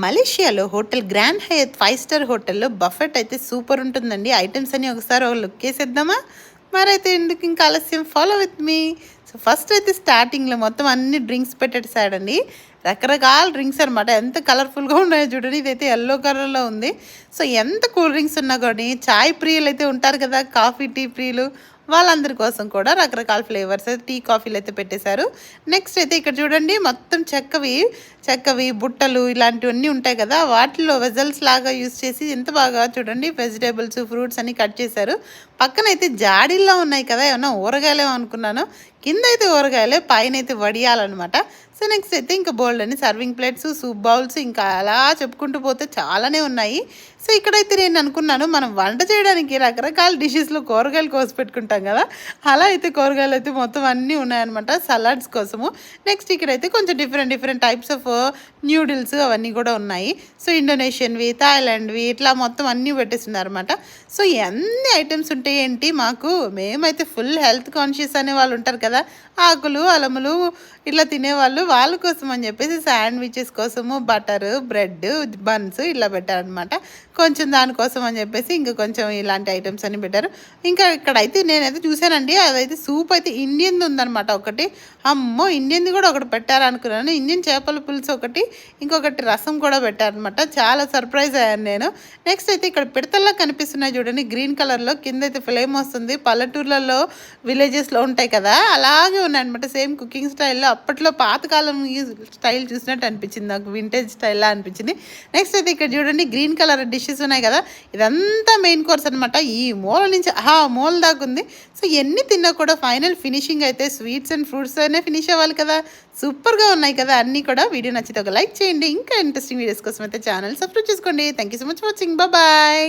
మలేషియాలో hotel grand Hayath 5 star హోటల్లో buffet అయితే సూపర్ ఉంటుందండి. ఐటమ్స్ అన్ని ఒకసారి ఒక లుక్ వేసేద్దామా? మరైతే ఎందుకు ఇంకా ఆలస్యం, follow with me. So first అయితే స్టార్టింగ్లో మొత్తం అన్ని డ్రింక్స్ పెట్టేసాడండి. రకరకాల డ్రింక్స్ అనమాట. ఎంత కలర్ఫుల్గా ఉన్నాయో చూడండి. ఇదైతే ఎల్లో కలర్లో ఉంది. సో ఎంత కూల్ డ్రింక్స్ ఉన్నా కానీ చాయ్ ప్రియులు అయితే ఉంటారు కదా, కాఫీ టీ ప్రియులు, వాళ్ళందరి కోసం కూడా రకరకాల ఫ్లేవర్స్ టీ కాఫీలు అయితే పెట్టేశారు. నెక్స్ట్ అయితే ఇక్కడ చూడండి మొత్తం చెక్కవి బుట్టలు ఇలాంటివన్నీ ఉంటాయి కదా, వాటిలో వెజల్స్ లాగా యూస్ చేసి ఎంత బాగా చూడండి వెజిటేబుల్స్ ఫ్రూట్స్ అన్ని కట్ చేశారు. పక్కన అయితే జాడీల్లో ఉన్నాయి కదా, ఏమన్నా ఊరగాయలేమో అనుకున్నాను. కింద అయితే ఊరగాయలే, పైన అయితే వడియాలన్నమాట. సో నెక్స్ట్ అయితే ఇంకా బౌల్ అని సర్వింగ్ ప్లేట్స్, సూప్ బౌల్స్, ఇంకా అలా చెప్పుకుంటూ పోతే చాలానే ఉన్నాయి. సో ఇక్కడైతే నేను అనుకున్నాను, మనం వంట చేయడానికి రకరకాల డిషెస్లో కూరగాయలు కోసి పెట్టుకుంటాం కదా, అలా అయితే కూరగాయలు అయితే మొత్తం అన్నీ ఉన్నాయన్నమాట సలాడ్స్ కోసము. నెక్స్ట్ ఇక్కడైతే కొంచెం డిఫరెంట్ టైప్స్ ఆఫ్ న్యూడిల్స్ అవన్నీ కూడా ఉన్నాయి. సో ఇండోనేషియన్వి, థాయిలాండ్వి, ఇట్లా మొత్తం అన్నీ పెట్టేస్తున్నారన్నమాట. సో ఎన్ని ఐటమ్స్ ఉంటాయి ఏంటి మాకు, మేమైతే ఫుల్ హెల్త్ కాన్షియస్ అనే వాళ్ళు ఉంటారు కదా, ఆకులు అలములు ఇట్లా తినేవాళ్ళు, వాళ్ళ కోసం అని చెప్పేసి శాండ్విచెస్ కోసము బటరు బ్రెడ్ బన్స్ ఇట్లా పెట్టారనమాట. కొంచెం దానికోసం అని చెప్పేసి ఇంకా కొంచెం ఇలాంటి ఐటమ్స్ అన్ని పెట్టారు. ఇంకా ఇక్కడైతే నేనైతే చూశానండి, అదైతే సూప్ అయితే ఇండియన్ది ఉందనమాట ఒకటి. అమ్మో, ఇండియన్ది కూడా ఒకటి పెట్టారనుకున్నాను. ఇండియన్ చేపల పులుసు ఒకటి, ఇంకొకటి రసం కూడా పెట్టారనమాట. చాలా సర్ప్రైజ్ అయ్యాను నేను. నెక్స్ట్ అయితే ఇక్కడ పిడతల్లా కనిపిస్తున్నాయి చూడండి గ్రీన్ కలర్లో, కింద అయితే ఫ్లేమ్ వస్తుంది. పల్లెటూర్లలో విలేజెస్లో ఉంటాయి కదా, అలాగే ఉన్నాయన్నమాట. సేమ్ కుకింగ్ స్టైల్లో అప్పట్లో పాతకాలం స్టైల్ చూసినట్టు అనిపించింది నాకు, వింటేజ్ స్టైల్లా అనిపించింది. నెక్స్ట్ అయితే ఇక్కడ చూడండి గ్రీన్ కలర్ డిషెస్ ఉన్నాయి కదా, ఇదంతా మెయిన్ కోర్స్ అనమాట. ఈ మూల నుంచి మూల దాకా ఉంది. సో ఎన్ని తిన్నా కూడా ఫైనల్ ఫినిషింగ్ అయితే స్వీట్స్ అండ్ ఫ్రూట్స్ అనే ఫినిష్ అవ్వాలి కదా. సూపర్గా ఉన్నాయి కదా అన్నీ కూడా. వీడియో నచ్చితే ఒక లైక్ చేయండి. ఇంకా ఇంట్రెస్టింగ్ వీడియోస్ కోసం అయితే ఛానల్ సబ్స్క్రైబ్ చేసుకోండి. Thank you so much for watching. Bye.